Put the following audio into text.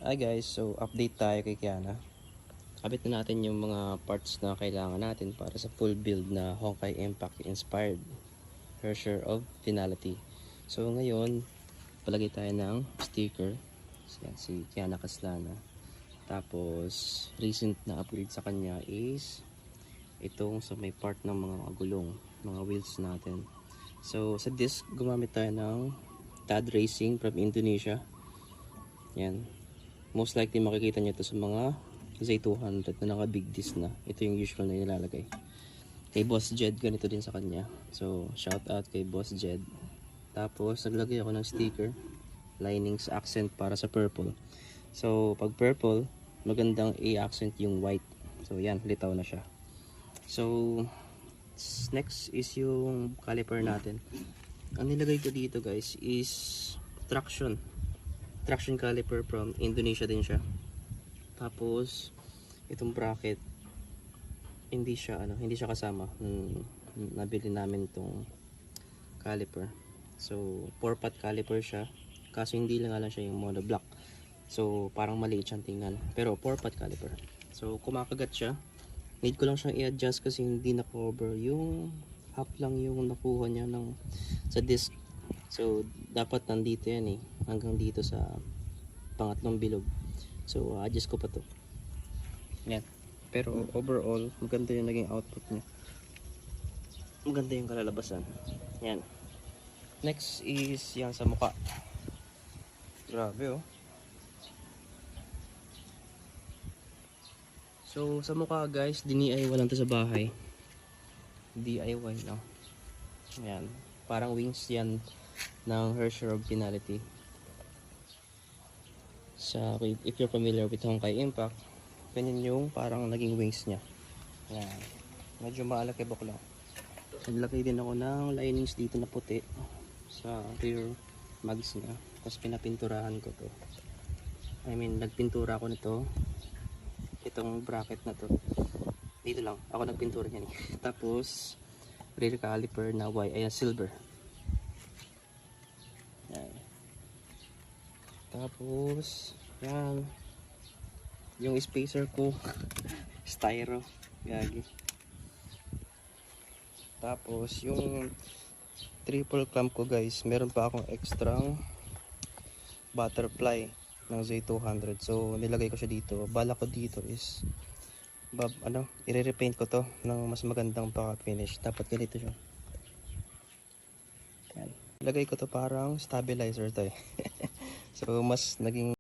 Hi guys, so update tayo kay Kiana. Kabit na natin yung mga parts na kailangan natin para sa full build na Honkai Impact inspired Hersher of Finality. So ngayon, palagay tayo ng sticker. So, yan, si Kiana Caslana. Tapos, recent na upgrade sa kanya is itong sa may part ng mga gulong, mga wheels natin. So sa disc, gumamit tayo ng TAD Racing from Indonesia. Yan. Most likely makikita nyo ito sa mga Z200 na naka big disc na. Ito yung usual na nilalagay. Kay Boss Jed, ganito din sa kanya. So shout out kay Boss Jed. Tapos naglagay ako ng sticker, linings accent para sa purple. So pag purple, magandang i-accent yung white. So yan, litaw na siya. So next is yung caliper natin. Ang nilagay ko dito guys is traction caliper from Indonesia din siya. Tapos itong bracket hindi siya kasama nabili namin itong caliper. So 4-pot caliper siya, kaso hindi lang siya yung monoblock. So parang maliit siyang tingnan, pero 4-pot caliper. So kumakagat siya. Need ko lang siyang i-adjust kasi hindi na cover yung half lang yung nakuha niya sa disc. So dapat nandito yan hanggang dito sa pangatlong bilog. So adjust ko pa to. Yan. Pero overall maganda yung naging output niya. Maganda yung kalalabasan. Yan. Next is yan sa mukha. Grabe oh. So sa mukha guys, DIY lang to sa bahay. DIY lang. Yan. Parang wings yan ng Hersher of Finality. If you're familiar with Honkai Impact, ganyan yung parang naging wings niya. Yan. Medyo maalakibok lang. Naglagay din ako ng linings dito na puti sa rear mags niya. Tapos pinapinturahan ko to. Nagpintura ko nito. Itong bracket na to. Dito lang. Ako nagpintura niyan. Tapos rear caliper na silver. Yan. Tapos yan yung spacer ko styro gagi. Tapos yung triple clamp ko guys, meron pa akong extra butterfly ng Z200. So nilagay ko siya dito. Bala ko dito is i-repaint ko to ng mas magandang paka-finish. Dapat ganito siya. Yan. Ilagay ko to parang stabilizer to So mas naging